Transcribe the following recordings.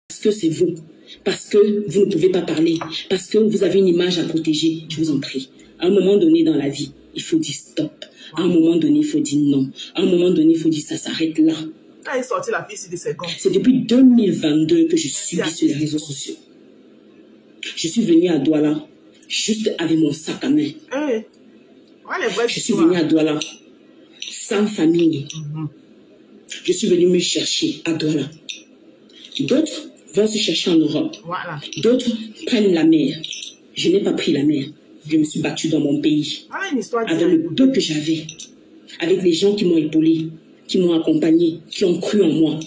Parce que c'est vous. Parce que vous ne pouvez pas parler. Parce que vous avez une image à protéger. Je vous en prie. À un moment donné dans la vie, il faut dire stop. À un moment donné, il faut dire non. À un moment donné, il faut dire ça s'arrête là. Quand est sortie la fille ici de secondes? C'est depuis 2022 que je subis sur les réseaux sociaux. Je suis venue à Douala juste avec mon sac à main. Hey. Je suis venue à Douala sans famille. Je suis venue me chercher à Douala. D'autres vont se chercher en Europe. Voilà. D'autres prennent la mer. Je n'ai pas pris la mer. Je me suis battue dans mon pays. Voilà une histoire avec le peu que j'avais. Avec les gens qui m'ont épaulé, qui m'ont accompagné, qui ont cru en moi.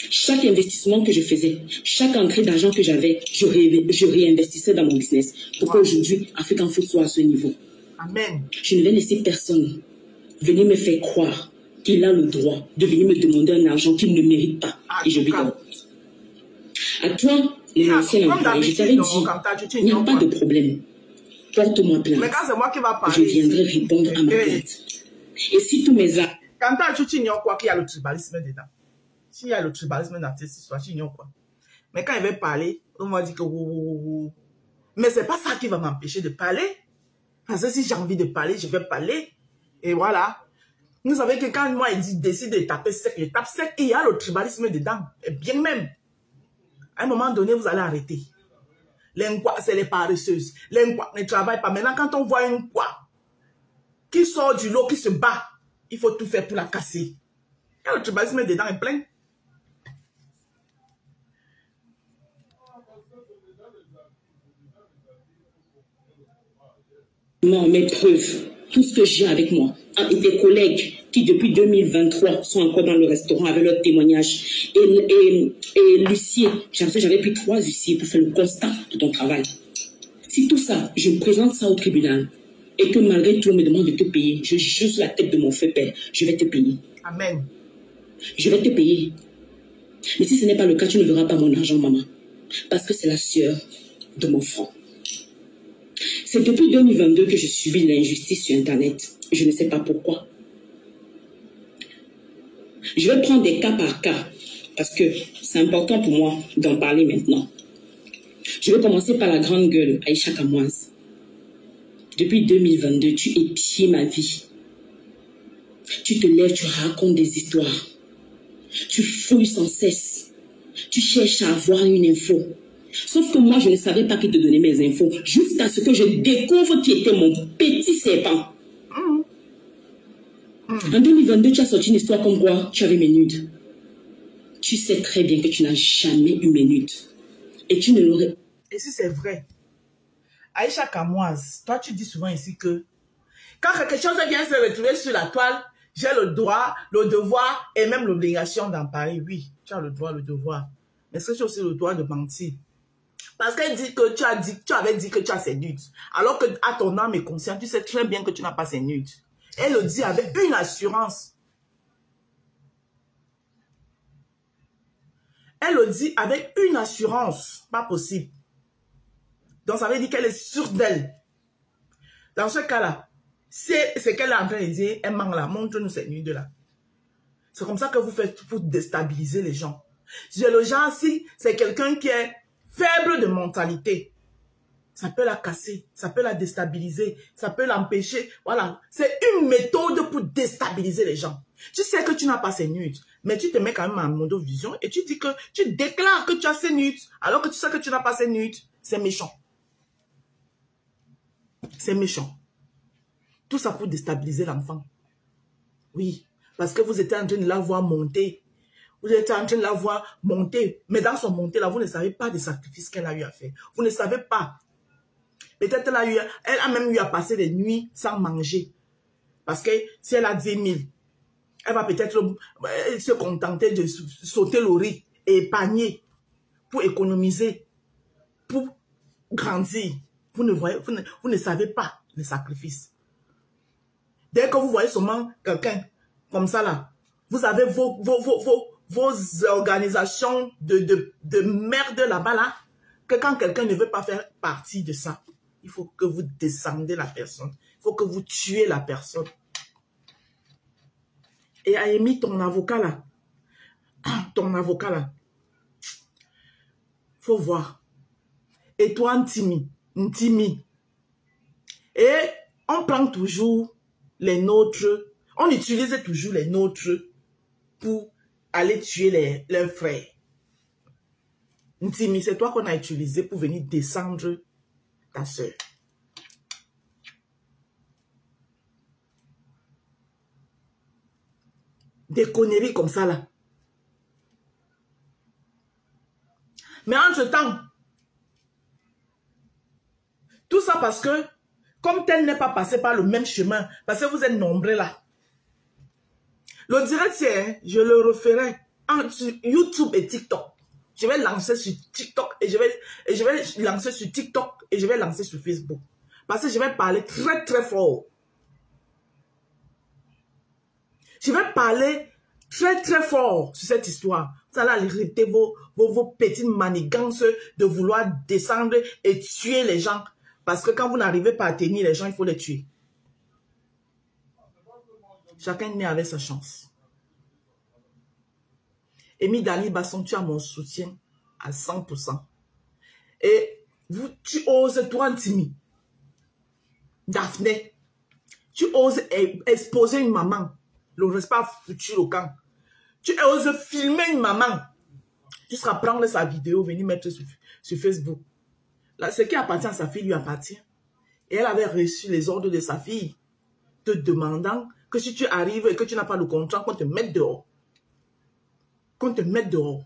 Chaque investissement que je faisais, chaque entrée d'argent que j'avais, je réinvestissais dans mon business. Pour qu'aujourd'hui, African Food soit à ce niveau. Amen. Je ne vais laisser personne venir me faire croire qu'il a le droit de venir me demander un argent qu'il ne mérite pas. Et je lui donne. À toi, les anciens employés, je t'avais dit, il n'y a pas de problème. Porte-moi plainte. Mais quand c'est moi qui va parler, je viendrai répondre à ma plainte. Et si tous mes actes... Quand tu ignores quoi qu'il y a le tribalisme dedans. S'il y a le tribalisme dans cette histoire, tu ignores quoi. Mais quand il va parler, on va dire que... Mais c'est pas ça qui va m'empêcher de parler. Parce que si j'ai envie de parler, je vais parler. Et voilà. Vous savez que quand moi, il décide de taper sec, je tape sec, et il y a le tribalisme dedans. Et bien même. À un moment donné, vous allez arrêter. Les Nkwa, c'est les paresseuses. Les Nkwa ne travaillent pas. Maintenant, quand on voit une Nkwa qui sort du lot, qui se bat, il faut tout faire pour la casser. Il y a le tribalisme dedans est plein. Mes preuves, tout ce que j'ai avec moi, et des collègues qui depuis 2023 sont encore dans le restaurant avec leurs témoignages. Et l'huissier, j'avais pris 3 huissiers pour faire le constat de ton travail. Si tout ça, je présente ça au tribunal, et que malgré tout on me demande de te payer, je jure sur la tête de mon feu père, je vais te payer. Amen. Je vais te payer. Mais si ce n'est pas le cas, tu ne verras pas mon argent, maman. Parce que c'est la sueur de mon front. C'est depuis 2022 que je subis l'injustice sur Internet. Je ne sais pas pourquoi. Je vais prendre des cas par cas, parce que c'est important pour moi d'en parler maintenant. Je vais commencer par la grande gueule, Aïcha Kamoise. Depuis 2022, tu épies ma vie. Tu te lèves, tu racontes des histoires. Tu fouilles sans cesse. Tu cherches à avoir une info. Sauf que moi, je ne savais pas qui te donnait mes infos. Jusqu'à ce que je découvre qui était mon petit serpent. En 2022, tu as sorti une histoire comme quoi tu avais mes nudes. Tu sais très bien que tu n'as jamais eu mes nudes. Et tu ne l'aurais... Et si c'est vrai, Aïcha Kamoise, toi tu dis souvent ici que quand quelque chose vient se retrouver sur la toile, j'ai le droit, le devoir et même l'obligation d'en parler. Oui, tu as le droit, le devoir. Mais est-ce que tu as aussi le droit de mentir? Parce qu'elle dit que tu avais dit que tu as ces nudes. Alors que à ton âme et conscience, tu sais très bien que tu n'as pas ces nudes. Elle le dit avec une assurance. Elle le dit avec une assurance. Pas possible. Donc ça veut dire qu'elle est sûre d'elle. Dans ce cas-là, c'est ce qu'elle est en train de dire, elle manque là, montre-nous ces nudes-là. C'est comme ça que vous faites pour déstabiliser les gens. Le genre, si c'est quelqu'un qui est faible de mentalité, ça peut la casser, ça peut la déstabiliser, ça peut l'empêcher. Voilà, c'est une méthode pour déstabiliser les gens. Tu sais que tu n'as pas ces nudes, mais tu te mets quand même en monovision et tu dis que tu déclares que tu as ces nudes, alors que tu sais que tu n'as pas ces nudes. C'est méchant. C'est méchant. Tout ça pour déstabiliser l'enfant. Oui, parce que vous étiez en train de la voir monter. Vous êtes en train de la voir monter. Mais dans son montée là, vous ne savez pas des sacrifices qu'elle a eu à faire. Vous ne savez pas. Peut-être elle a même eu à passer des nuits sans manger. Parce que si elle a 10 000, elle va peut-être se contenter de sauter le riz et épargner pour économiser, pour grandir. Vous ne savez pas les sacrifices. Dès que vous voyez seulement quelqu'un comme ça là, vous avez vos organisations de merde là-bas là, que quand quelqu'un ne veut pas faire partie de ça, il faut que vous descendez la personne. Il faut que vous tuez la personne. Et Aïmi, ton avocat là, Faut voir. Et toi, Ntimi. Et on prend toujours les nôtres. On utilise toujours les nôtres pour aller tuer leurs frères. Ntimi, c'est toi qu'on a utilisé pour venir descendre ta soeur. Des conneries comme ça là. Mais entre-temps, tout ça parce que, comme tel n'est pas passé par le même chemin, parce que vous êtes nombreux là. Le direct, c'est, je le referai sur YouTube et TikTok. Je vais lancer sur TikTok et je vais lancer sur TikTok et je vais lancer sur Facebook. Parce que je vais parler très très fort. Je vais parler très très fort sur cette histoire. Vous allez arrêter vos petites manigances de vouloir descendre et tuer les gens. Parce que quand vous n'arrivez pas à tenir les gens, il faut les tuer. Chacun est né avec sa chance. Amy Dali Basson, tu as mon soutien à 100%. Et tu oses, toi, Ntimi, Daphné, tu oses exposer une maman, le respect futur au camp. Tu oses filmer une maman jusqu'à prendre sa vidéo, venir mettre sur Facebook. Là, ce qui appartient à sa fille lui appartient. Et elle avait reçu les ordres de sa fille, te demandant que si tu arrives et que tu n'as pas le contrat, qu'on te mette dehors. Qu'on te mette dehors.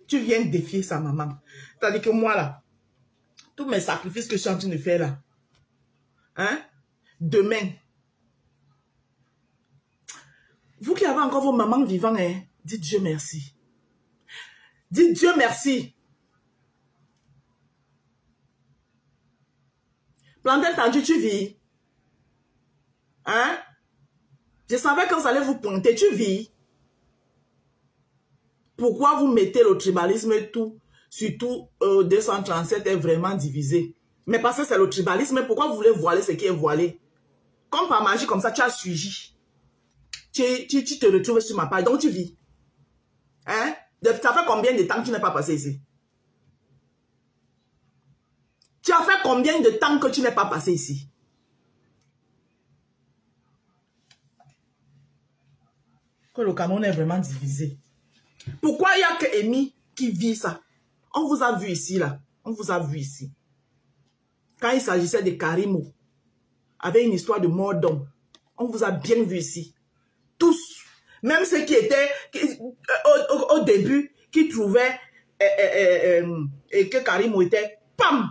Tu viens défier sa maman. C'est-à-dire que moi, là, tous mes sacrifices que je suis en train de faire, là, hein, demain, vous qui avez encore vos mamans vivantes, hein, dites Dieu merci. Dites Dieu merci. Plantain tendu, tu vis. Hein? Je savais quand ça allait vous pointer, tu vis. Pourquoi vous mettez le tribalisme et tout, surtout 237 est vraiment divisé? Mais parce que c'est le tribalisme, pourquoi vous voulez voiler ce qui est voilé? Comme par magie, comme ça, tu as suivi. Tu te retrouves sur ma page, donc tu vis. Hein? Ça fait combien de temps que tu n'es pas passé ici? Tu as fait combien de temps que tu n'es pas passé ici? Que le Cameroun est vraiment divisé. Pourquoi il n'y a que Amy qui vit ça? On vous a vu ici, là. On vous a vu ici. Quand il s'agissait de Karimo, avec une histoire de mort d'homme, on vous a bien vu ici. Tous. Même ceux qui étaient, au début, qui trouvaient que Karimo était, pam!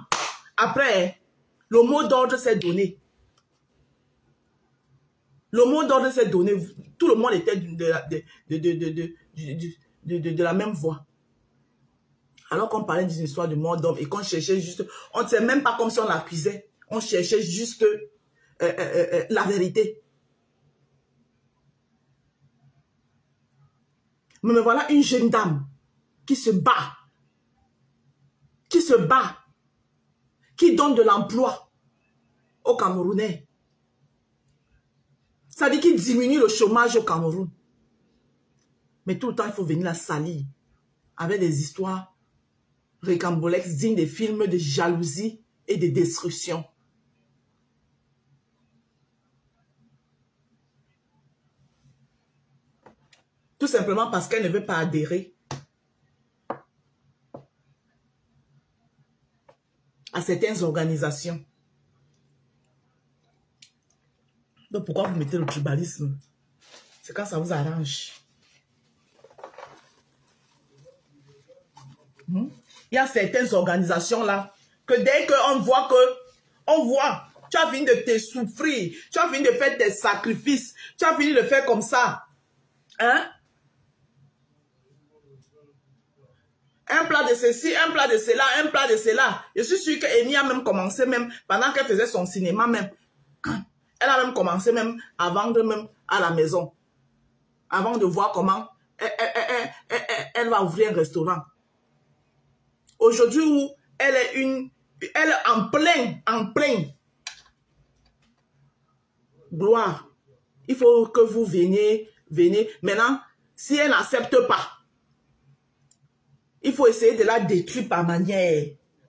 Après, le mot d'ordre s'est donné. Le mot d'ordre s'est donné. Tout le monde était de la même voix. Alors qu'on parlait d'une histoire de mort d'homme et qu'on cherchait juste... On ne sait même pas comme si on l'accusait. On cherchait juste la vérité. Mais me voilà une jeune dame qui se bat. Qui se bat. Qui donne de l'emploi aux Camerounais. Ça dit qu'il diminue le chômage au Cameroun. Mais tout le temps, il faut venir la salir avec des histoires ricambolesques dignes des films de jalousie et de destruction. Tout simplement parce qu'elle ne veut pas adhérer à certaines organisations. Donc pourquoi vous mettez le tribalisme? C'est quand ça vous arrange. Il y a certaines organisations là, que dès qu'on voit tu as fini de te souffrir, tu as fini de faire tes sacrifices, tu as fini de faire comme ça. Hein? Un plat de ceci, un plat de cela, un plat de cela. Je suis sûre qu'Amy a même commencé, même pendant qu'elle faisait son cinéma même. Elle a même commencé même à vendre même à la maison. Avant de voir comment elle va ouvrir un restaurant. Aujourd'hui où elle est en plein. Gloire. Il faut que vous venez. Maintenant, si elle n'accepte pas, Il faut essayer de la détruire par manière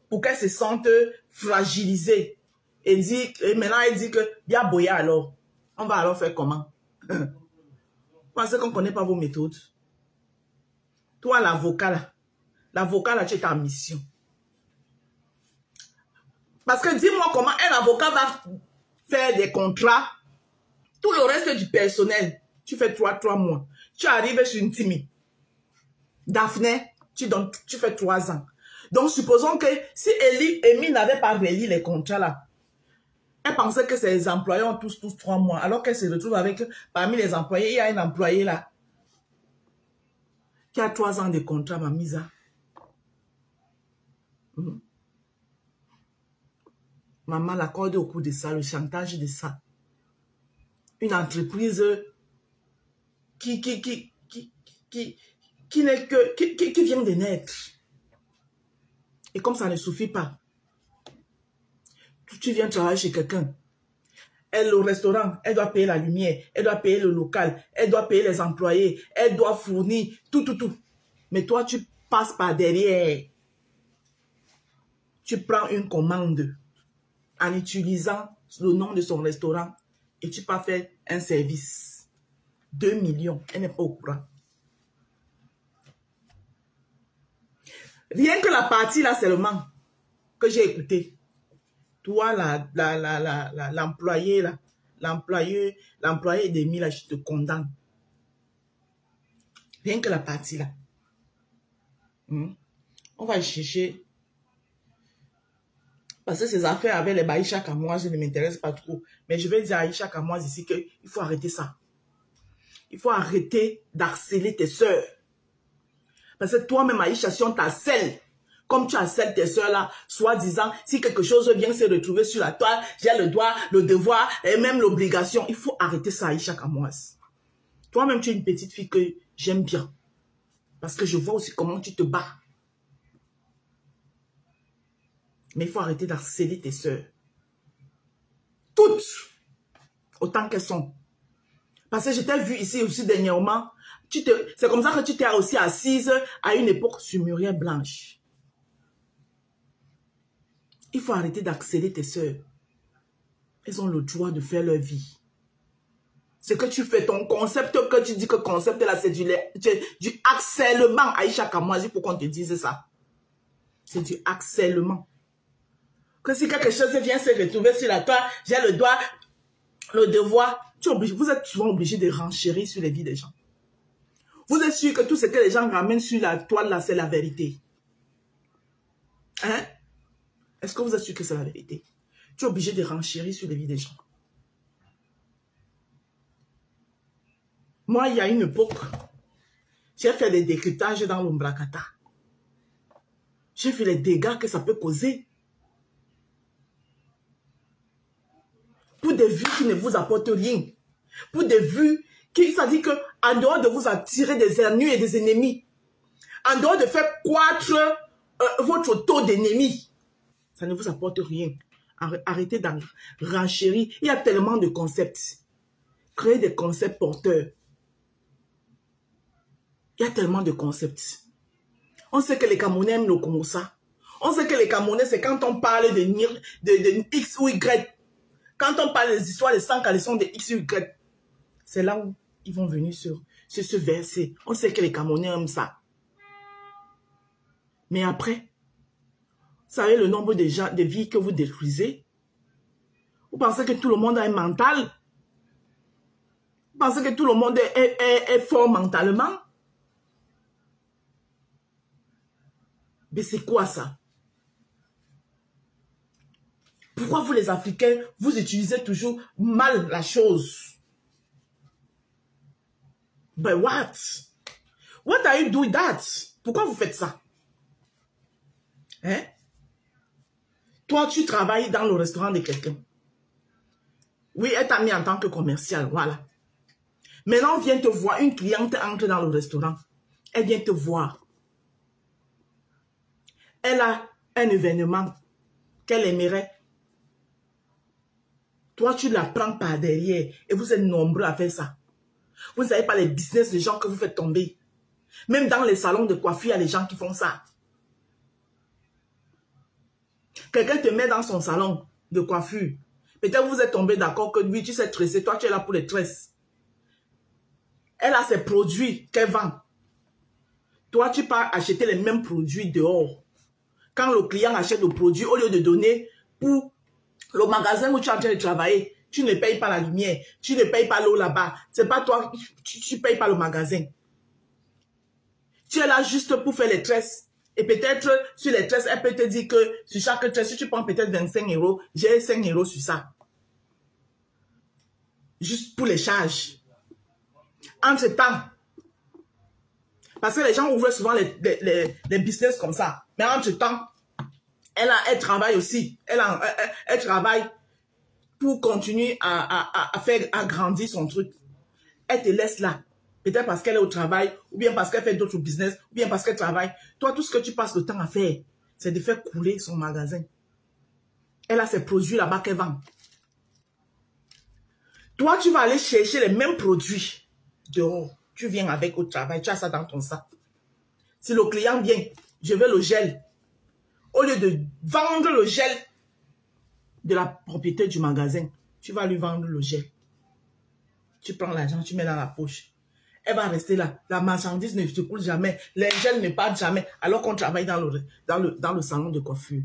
pour qu'elle se sente fragilisée. Et maintenant, elle dit que, bien boya alors. On va alors faire comment? Vous pensez qu'on ne connaît pas vos méthodes? Toi, l'avocat là, tu es en mission. Parce que dis-moi comment un avocat va faire des contrats. Tout le reste du personnel, tu fais 3 mois. Tu arrives sur une timide. Daphné, tu fais 3 ans. Donc, supposons que si Amy n'avait pas relié les contrats là, elle pensait que ses employés ont tous 3 mois, alors qu'elle se retrouve avec, parmi les employés, il y a un employé là, qui a 3 ans de contrat, ma mise à. Maman l'accorde au coup de ça, le chantage de ça. Une entreprise qui vient de naître. Et comme ça ne suffit pas, tu viens travailler chez quelqu'un. Elle, au restaurant, elle doit payer la lumière, elle doit payer le local, elle doit payer les employés, elle doit fournir tout. Mais toi, tu passes par derrière. Tu prends une commande en utilisant le nom de son restaurant et tu peux faire un service. 2 millions, elle n'est pas au courant. Rien que la partie là seulement que j'ai écouté. Toi, l'employé là, l'employé d'Emile là, je te condamne. Rien que la partie là. On va chercher. Parce que ces affaires avec les Aïcha Kamoise ne m'intéressent pas trop. Mais je vais dire à Aïcha Kamoise ici qu'il faut arrêter ça. Il faut arrêter d'harceler tes soeurs. Parce que toi-même, Aïcha, si on t'harcèle, comme tu harcèles tes soeurs là, soi-disant, si quelque chose vient se retrouver sur la toile, j'ai le droit, le devoir et même l'obligation. Il faut arrêter ça, Aïcha Kamoise. Toi-même, tu es une petite fille que j'aime bien. Parce que je vois aussi comment tu te bats. Mais il faut arrêter d'harceler tes soeurs. Toutes, autant qu'elles sont. Parce que je t'ai vu ici aussi dernièrement. C'est comme ça que tu t'es aussi assise à une époque sur Muriel Blanche. Il faut arrêter d'harceler tes soeurs. Elles ont le droit de faire leur vie. Ce que tu fais, ton concept que tu dis que concept là, c'est du harcèlement. Aïcha Kamoise, pour qu'on te dise ça. C'est du harcèlement. Que si quelque chose vient se retrouver sur la toile, j'ai le droit, le devoir. Vous êtes souvent obligé de renchérir sur les vies des gens. Vous êtes sûr que tout ce que les gens ramènent sur la toile là, c'est la vérité. Hein? Est-ce que vous êtes sûr que c'est la vérité? Tu es obligé de renchérir sur les vies des gens. Moi, il y a une époque, j'ai fait des décryptages dans l'Ombrakata. J'ai vu les dégâts que ça peut causer. Pour des vues qui ne vous apportent rien. Pour des vues qui, ça dit que, en dehors de vous attirer des ennuis et des ennemis, en dehors de faire croître votre taux d'ennemis, ça ne vous apporte rien. Arrêtez d'en renchérir. Il y a tellement de concepts. Créez des concepts porteurs. Il y a tellement de concepts. On sait que les Camerounais aiment le Komosa. On sait que les Camerounais, c'est quand on parle de X ou Y. Quand on parle des histoires de 100 caleçons de X ou Y, c'est là où ils vont venir sur ce verset. On sait que les Camerounais aiment ça. Mais après, vous savez le nombre de gens, de vies que vous détruisez? Vous pensez que tout le monde a un mental? Vous pensez que tout le monde est fort mentalement? Mais c'est quoi ça? Pourquoi vous les Africains, vous utilisez toujours mal la chose? But what? What are you doing that? Pourquoi vous faites ça? Hein? Toi, tu travailles dans le restaurant de quelqu'un. Oui, elle t'a mis en tant que commercial, voilà. Maintenant, viens te voir, une cliente entre dans le restaurant. Elle vient te voir. Elle a un événement qu'elle aimerait. Toi, tu la prends par derrière et vous êtes nombreux à faire ça. Vous ne savez pas les business des gens que vous faites tomber. Même dans les salons de coiffure, il y a les gens qui font ça. Quelqu'un te met dans son salon de coiffure. Peut-être vous êtes tombé d'accord que lui, tu sais tresser, toi tu es là pour les tresses. Elle a ses produits qu'elle vend. Toi, tu pars acheter les mêmes produits dehors. Quand le client achète le produit, au lieu de donner pour le magasin où tu es en train de travailler, tu ne payes pas la lumière, tu ne payes pas l'eau là-bas. C'est pas toi, tu ne payes pas le magasin. Tu es là juste pour faire les tresses. Et peut-être sur les tresses, elle peut te dire que sur chaque tresse, si tu prends peut-être 25 €, j'ai 5 € sur ça. Juste pour les charges. Entre-temps, parce que les gens ouvrent souvent les business comme ça. Mais entre-temps, elle travaille aussi. Elle travaille pour continuer à faire agrandir son truc. Elle te laisse là. Peut-être parce qu'elle est au travail, ou bien parce qu'elle fait d'autres business, ou bien parce qu'elle travaille. Toi, tout ce que tu passes le temps à faire, c'est de faire couler son magasin. Elle a ses produits là-bas qu'elle vend. Toi, tu vas aller chercher les mêmes produits dehors. Tu viens avec au travail, tu as ça dans ton sac. Si le client vient, je veux le gel. Au lieu de vendre le gel de la propriété du magasin, tu vas lui vendre le gel. Tu prends l'argent, tu mets dans la poche. Elle va rester là. La marchandise ne se coule jamais. Les gels ne partent jamais. Alors qu'on travaille dans le salon de coiffure.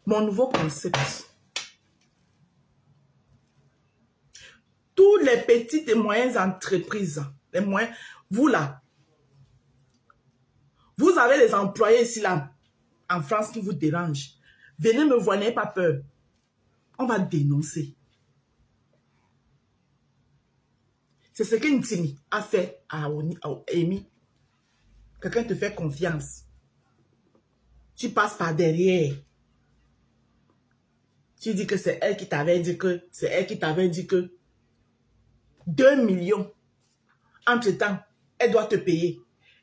Mon nouveau concept. Tous les petites et moyennes entreprises, les moyens, vous là, vous avez les employés ici là, en France qui vous dérangent. Venez me voir, n'ayez pas peur. On va dénoncer. C'est ce que Ntimi a fait à Amy. Quelqu'un te fait confiance. Tu passes par derrière. Tu dis que c'est elle qui t'avait dit que, 2 millions. Entre-temps, elle doit te payer.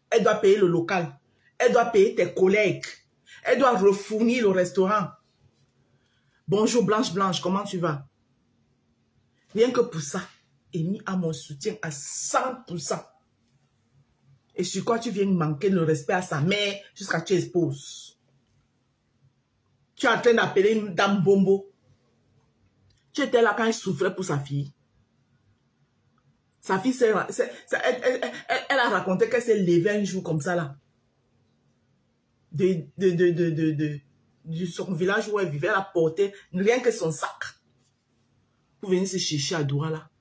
Elle doit payer le local. Elle doit payer tes collègues. Elle doit refournir le restaurant. Bonjour Blanche, comment tu vas? Rien que pour ça, Amy a mon soutien à 100%. Et sur quoi tu viens manquer le respect à sa mère jusqu'à ce que tu exposes? Tu es en train d'appeler une dame Bombo. Tu étais là quand elle souffrait pour sa fille. Sa fille, elle a raconté qu'elle s'est levée un jour comme ça là. De son village où elle vivait, elle a porté rien que son sac. Pour venir se chercher à Douala.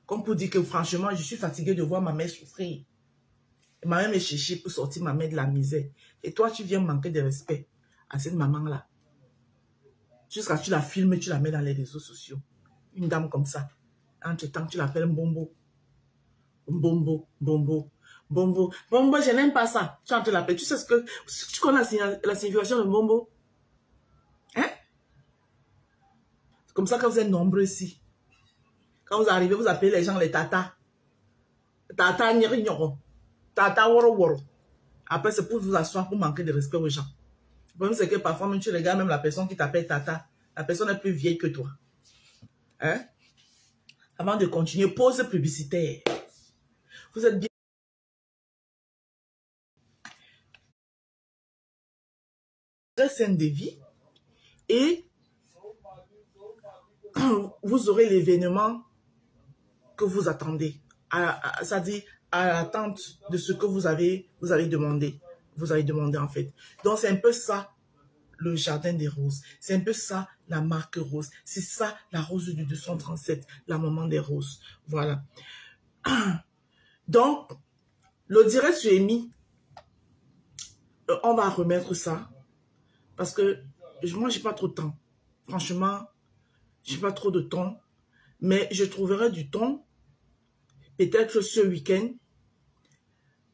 Comme pour dire que franchement, je suis fatiguée de voir ma mère souffrir. Et ma mère me chercher pour sortir ma mère de la misère. Et toi, tu viens manquer de respect à cette maman-là. Jusqu'à ce que tu la filmes et tu la mets dans les réseaux sociaux. Une dame comme ça. Entre-temps, tu l'appelles Bombo. Bombo, je n'aime pas ça. Tu es en train de l'appeler. Tu sais ce que... Tu connais la signification de Bombo? Hein? C'est comme ça que vous êtes nombreux ici. Quand vous arrivez, vous appelez les gens les tatas. Tata nyoro. Tata woro woro. Après, c'est pour vous asseoir, pour manquer de respect aux gens. Le problème, c'est que parfois, même tu regardes même la personne qui t'appelle tata. La personne est plus vieille que toi. Hein? Avant de continuer, pause publicitaire. Vous êtes bien. Très saine de vie. Et vous aurez l'événement que vous attendez. C'est-à-dire à l'attente de ce que vous avez demandé. Vous avez demandé en fait. Donc c'est un peu ça le jardin des roses. C'est un peu ça la marque rose. C'est ça la rose du 237, la maman des roses. Voilà. Donc, le direct sur Amy, on va remettre ça. Parce que moi, j'ai pas trop de temps. Franchement, j'ai pas trop de temps. Mais je trouverai du temps. Peut-être ce week-end,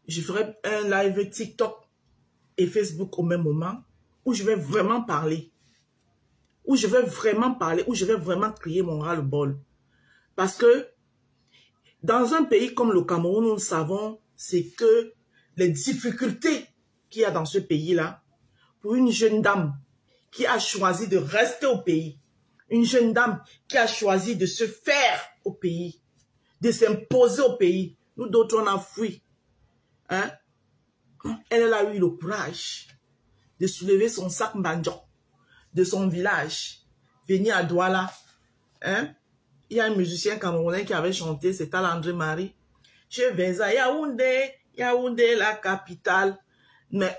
je ferai un live TikTok et Facebook au même moment où je vais vraiment parler. Où je vais vraiment crier mon ras-le-bol. Parce que dans un pays comme le Cameroun, nous savons, c'est que les difficultés qu'il y a dans ce pays-là, pour une jeune dame qui a choisi de rester au pays, une jeune dame qui a choisi de se faire au pays, de s'imposer au pays. Nous d'autres, on a fui. Hein? Elle a eu le courage de soulever son sac banjo de son village, venir à Douala. Hein? Il y a un musicien camerounais qui avait chanté, c'était André Marie. Je vais à Yaoundé, Yaoundé, la capitale. Mais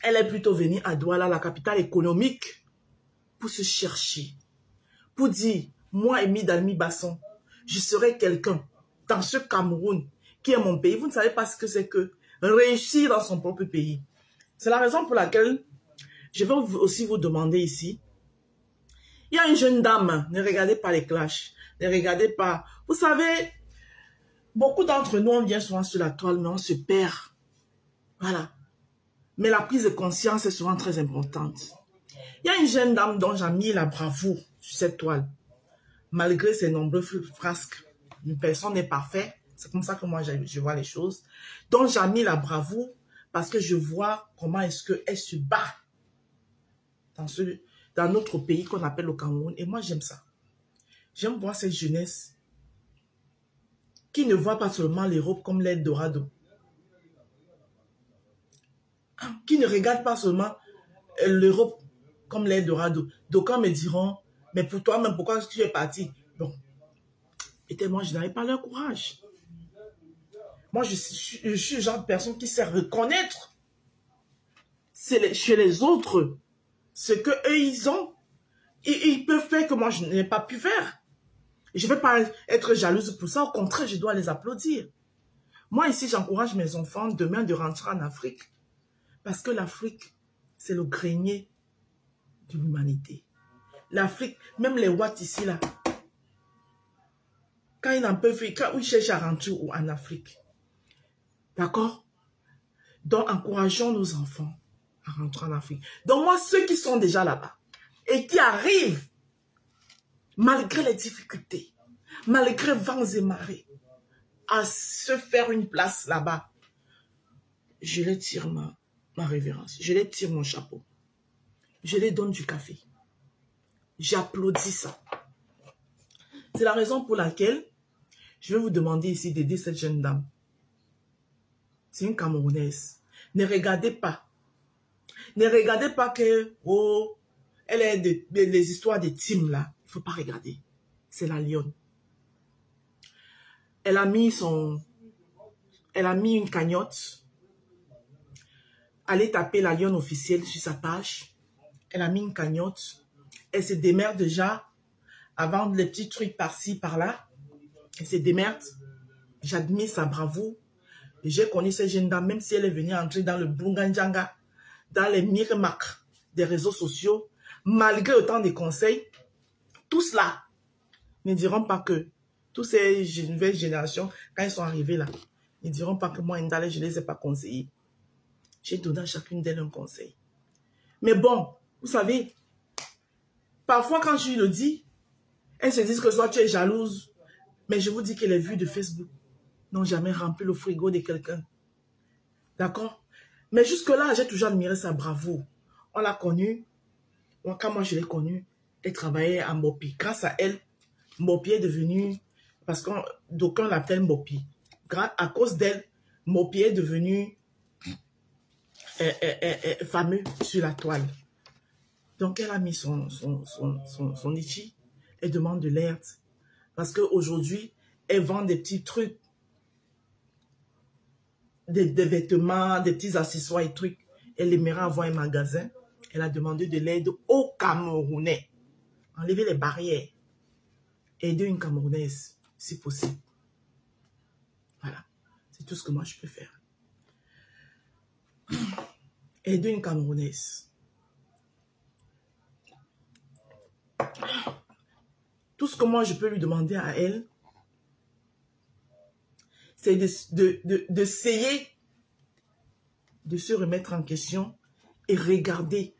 elle est plutôt venue à Douala, la capitale économique, pour se chercher. Pour dire, moi, Amy Dalmi Basson, je serai quelqu'un dans ce Cameroun qui est mon pays. Vous ne savez pas ce que c'est que réussir dans son propre pays. C'est la raison pour laquelle je vais aussi vous demander ici. Il y a une jeune dame, ne regardez pas les clashs, ne regardez pas. Vous savez, beaucoup d'entre nous, on vient souvent sur la toile, mais on se perd. Voilà. Mais la prise de conscience est souvent très importante. Il y a une jeune dame dont j'ai mis la bravoure sur cette toile. Malgré ses nombreux frasques, une personne n'est parfaite. C'est comme ça que moi, je vois les choses. Donc, j'ai mis la bravoure parce que je vois comment est-ce qu'elle se bat dans notre pays qu'on appelle le Cameroun. Et moi, j'aime ça. J'aime voir cette jeunesse qui ne voit pas seulement l'Europe comme l'Eldorado. Qui ne regarde pas seulement l'Europe comme l'Eldorado. D'aucuns me diront, mais pour toi-même, pourquoi tu es parti? Bon. Et moi, je n'avais pas leur courage. Moi, je suis le genre de personne qui sait reconnaître chez les autres ce qu'eux, ils ont. Ils peuvent faire que moi, je n'ai pas pu faire. Je ne vais pas être jalouse pour ça. Au contraire, je dois les applaudir. Moi, ici, j'encourage mes enfants demain de rentrer en Afrique. Parce que l'Afrique, c'est le grenier de l'humanité. L'Afrique, même les Watts ici, là, quand ils n'en peuvent plus, quand ils cherchent à rentrer en Afrique. D'accord? Donc, encourageons nos enfants à rentrer en Afrique. Donc, moi, ceux qui sont déjà là-bas et qui arrivent, malgré les difficultés, malgré vents et marées, à se faire une place là-bas, je les tire ma révérence. Je les tire mon chapeau. Je les donne du café. J'applaudis ça. C'est la raison pour laquelle je vais vous demander ici d'aider cette jeune dame. C'est une Camerounaise. Ne regardez pas. Ne regardez pas que, oh, elle est des histoires de team là. Il ne faut pas regarder. C'est la lionne. Elle a mis une cagnotte. Allez taper la lionne officielle sur sa page. Elle a mis une cagnotte. Elle se démerde déjà à vendre les petits trucs par-ci, par-là. Elle se démerde. J'admire sa bravoure. J'ai connu cette jeune dame, même si elle est venue entrer dans le Bunganjanga, dans les miramacs des réseaux sociaux, malgré autant de conseils, tous là ne diront pas que, tous ces nouvelles générations, quand ils sont arrivés là, ne diront pas que moi, Ndale, je ne les ai pas conseillés. J'ai donné à chacune d'elles un conseil. Mais bon, vous savez, parfois quand je le dis, elles se disent que soit tu es jalouse, mais je vous dis que les vues de Facebook n'ont jamais rempli le frigo de quelqu'un. D'accord? Mais jusque-là, j'ai toujours admiré sa bravoure. On l'a connue. Quand moi je l'ai connue, elle travaillait à Mbopi. Grâce à elle, Mbopi est devenu, parce que d'aucuns l'appellent Mbopi. À cause d'elle, Mbopi est devenu fameux sur la toile. Donc elle a mis son ichi. Elle demande de l'aide. Parce qu'aujourd'hui, elle vend des petits trucs. Des vêtements, des petits accessoires et trucs. Elle aimerait avoir un magasin. Elle a demandé de l'aide aux Camerounais. Enlever les barrières. Aider une Camerounaise, si possible. Voilà. C'est tout ce que moi je peux faire. Aider une Camerounaise. Tout ce que moi je peux lui demander à elle, c'est d'essayer de se remettre en question et regarder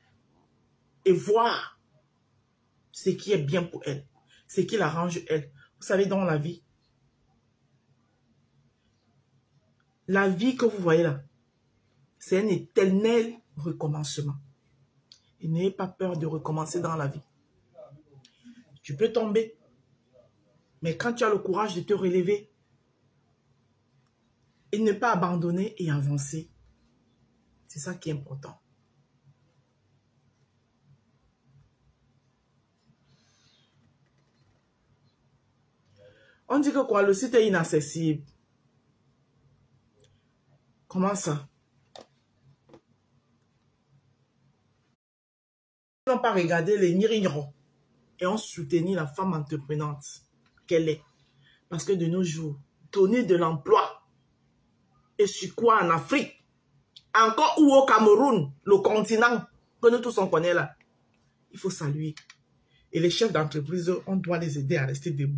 et voir ce qui est bien pour elle, ce qui l'arrange elle. Vous savez, dans la vie que vous voyez là, c'est un éternel recommencement. Et n'ayez pas peur de recommencer dans la vie. Tu peux tomber, Mais quand tu as le courage de te relever et ne pas abandonner et avancer, c'est ça qui est important. On dit que quoi, le site est inaccessible. Comment ça? Ils n'ont pas regardé les Nirigno et ont soutenu la femme entreprenante qu'elle est. Parce que de nos jours, donner de l'emploi, et sur quoi en Afrique, encore ou au Cameroun, le continent, que nous tous on connaît là, il faut saluer. Et les chefs d'entreprise, on doit les aider à rester debout.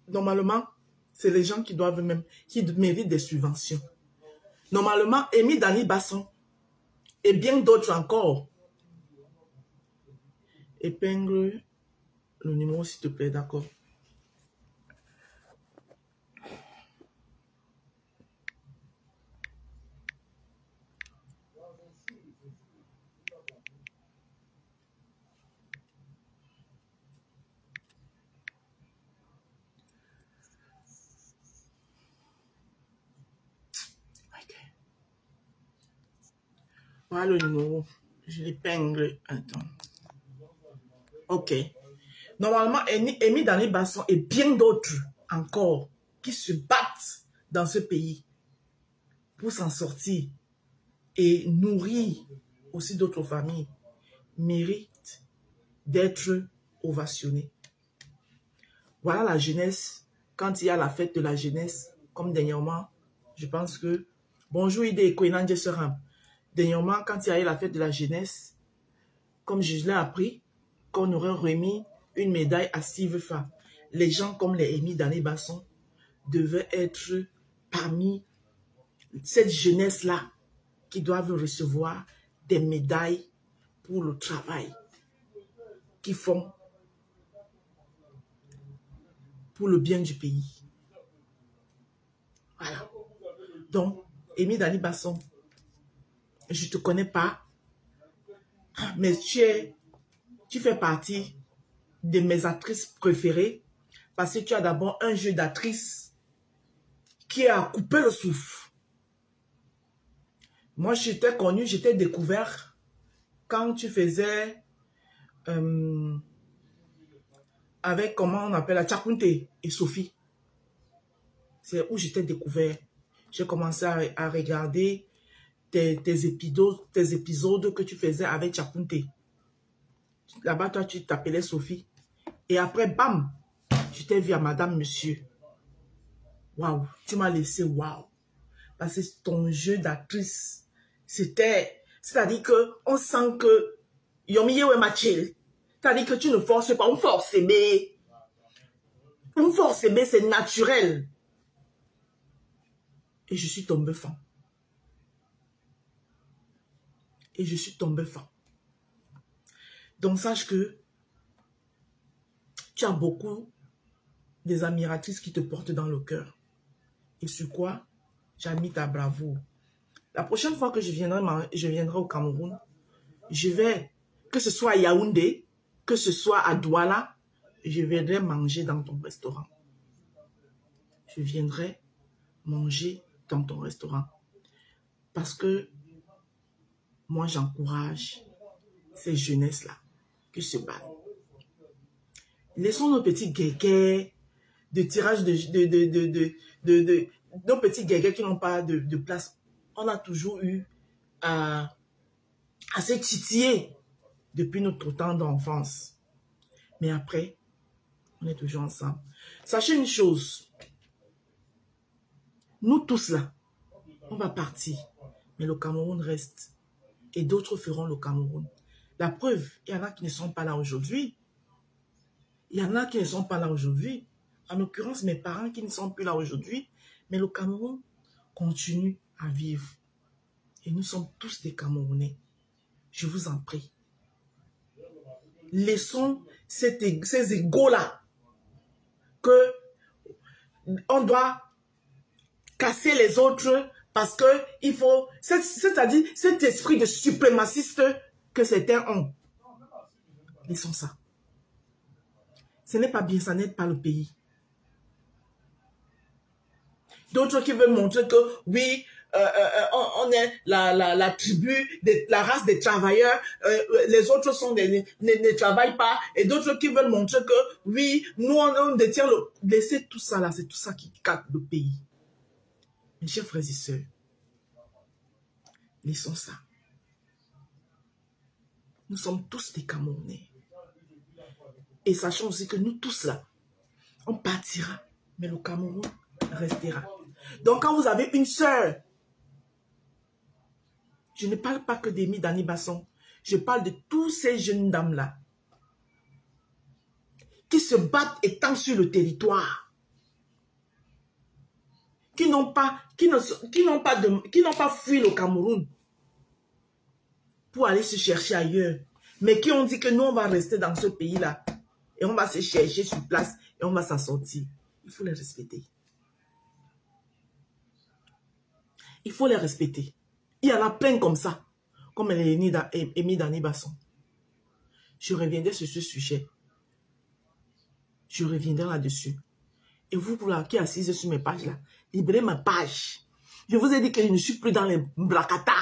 Normalement, c'est les gens qui doivent même, qui méritent des subventions. Normalement, Amy Dani Basson et bien d'autres encore. Épingle le numéro s'il te plaît, d'accord. Voilà le numéro. Je l'épingle. Attends. Ok. Normalement, Amy Dani Basson et bien d'autres encore qui se battent dans ce pays pour s'en sortir et nourrir aussi d'autres familles méritent d'être ovationnés. Voilà la jeunesse. Quand il y a la fête de la jeunesse, comme dernièrement, je pense que bonjour Ide Kouenanje Seram. Dernièrement, quand il y a eu la fête de la jeunesse, comme je l'ai appris, qu'on aurait remis une médaille à Steve Fa. Les gens comme les Amy Dani Basson devaient être parmi cette jeunesse-là qui doivent recevoir des médailles pour le travail qu'ils font pour le bien du pays. Voilà. Donc, Amy Dani Basson, je ne te connais pas, mais tu fais partie de mes actrices préférées parce que tu as d'abord un jeu d'actrice qui a coupé le souffle. Moi, j'étais connue, j'étais découvert quand tu faisais avec, comment on appelle, la Tchakounte et Sophie. C'est où j'étais découvert. J'ai commencé à regarder tes épisodes que tu faisais avec Tchakounte. Là-bas, toi, tu t'appelais Sophie. Et après, bam, je t'ai vu à Madame, Monsieur. Waouh, tu m'as laissé waouh. Parce que ton jeu d'actrice, c'est-à-dire qu'on sent que Yomiyewe Machil, c'est-à-dire que tu ne forces pas, on force, mais on force, mais c'est naturel. Et je suis tombé fan. Et je suis tombé fan. Donc, sache que tu as beaucoup des admiratrices qui te portent dans le cœur. Et sur quoi j'admire ta bravoure. La prochaine fois que je viendrai au Cameroun, je vais, que ce soit à Yaoundé, que ce soit à Douala, je viendrai manger dans ton restaurant. Je viendrai manger dans ton restaurant. Parce que moi, j'encourage ces jeunesses-là qui se battent. Laissons nos petits guéguets de tirage nos petits guéguets qui n'ont pas de place. On a toujours eu à se titiller depuis notre temps d'enfance. Mais après, on est toujours ensemble. Sachez une chose. Nous tous là, on va partir. Mais le Cameroun reste. Et d'autres feront le Cameroun. La preuve, il y en a qui ne sont pas là aujourd'hui. Il y en a qui ne sont pas là aujourd'hui. En l'occurrence, mes parents qui ne sont plus là aujourd'hui. Mais le Cameroun continue à vivre. Et nous sommes tous des Camerounais. Je vous en prie. Laissons ces égos-là que on doit casser les autres parce que il faut, c'est-à-dire cet esprit de suprémaciste que certains ont. Laissons ça. Ce n'est pas bien, ça n'aide pas le pays. D'autres qui veulent montrer que oui, on est la tribu, la race des travailleurs, les autres ne travaillent pas, et d'autres qui veulent montrer que oui, nous on détient le... Laissez tout ça là, c'est tout ça qui casse le pays. Mes chers frères et sœurs, laissons ça. Nous sommes tous des Camerounais. Et sachons aussi que nous tous là, on partira, mais le Cameroun restera. Donc quand vous avez une sœur, je ne parle pas que d'Amy Dani Basson, je parle de tous ces jeunes dames-là qui se battent étant sur le territoire, qui n'ont pas fui le Cameroun pour aller se chercher ailleurs, mais qui ont dit que nous, on va rester dans ce pays-là et on va se chercher sur place et on va s'en sortir. Il faut les respecter. Il faut les respecter. Il y en a plein comme ça, comme Amy Dani Basson. Je reviendrai sur ce sujet. Je reviendrai là-dessus. Et vous là, qui assisez sur mes pages là, libérez ma page. Je vous ai dit que je ne suis plus dans les blacata.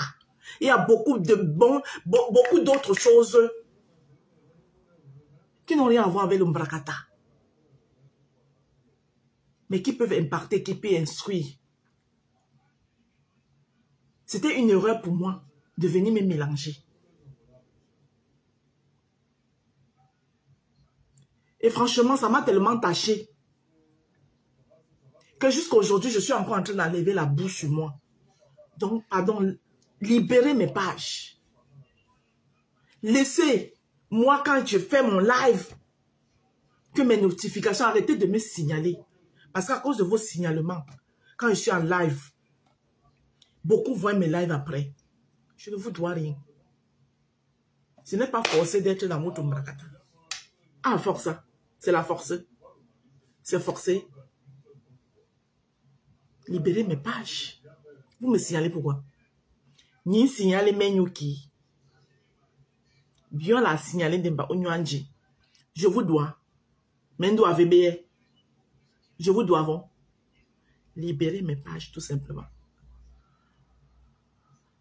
Il y a beaucoup d'autres choses qui n'ont rien à voir avec le blacata. Mais qui peuvent impacter, qui peuvent instruire. C'était une erreur pour moi de venir me mélanger. Et franchement, ça m'a tellement taché que jusqu'à aujourd'hui, je suis encore en train d'enlever la boue sur moi. Donc, pardon, libérez mes pages. Laissez-moi, quand je fais mon live, que mes notifications, arrêtez de me signaler. Parce qu'à cause de vos signalements, quand je suis en live, beaucoup voient mes lives après. Je ne vous dois rien. Ce n'est pas forcé d'être dans votre mbrakata. Ah, force, c'est la force. C'est forcé. Libérez mes pages. Vous me signalez pourquoi? Ni signaler Menyuki. Bien la signaler d'Emba Onyuanji. Je vous dois. Mendo AVBE. Je vous dois avant. Libérez mes pages tout simplement.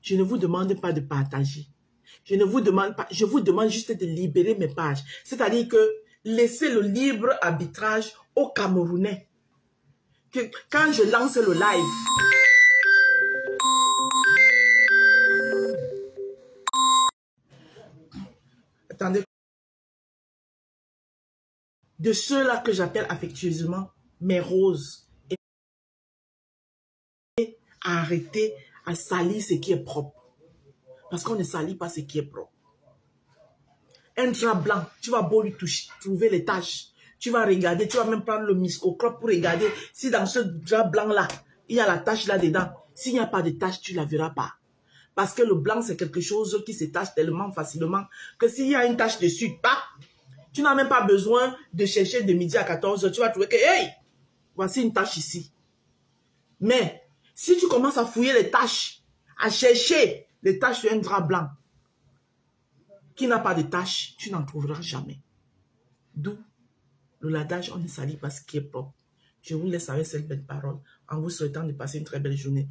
Je ne vous demande pas de partager. Je ne vous demande pas, je vous demande juste de libérer mes pages. C'est-à-dire que laissez le libre arbitrage aux Camerounais. Que quand je lance le live, attendez, de ceux-là que j'appelle affectueusement mes roses, et arrêter à salir ce qui est propre. Parce qu'on ne salit pas ce qui est propre. Un drap blanc, tu vas beau lui toucher, trouver les taches. Tu vas regarder, tu vas même prendre le microscope pour regarder si dans ce drap blanc-là, il y a la tache là-dedans. S'il n'y a pas de tache, tu ne la verras pas. Parce que le blanc, c'est quelque chose qui se tache tellement facilement que s'il y a une tache dessus, tu n'as même pas besoin de chercher de midi à 14h. Tu vas trouver que, hey, voici une tache ici. Mais si tu commences à fouiller les taches, à chercher les taches sur un drap blanc qui n'a pas de taches, tu n'en trouveras jamais. D'où le ladage, on ne salit pas ce qui est propre. Je vous laisse avec cette belle parole en vous souhaitant de passer une très belle journée.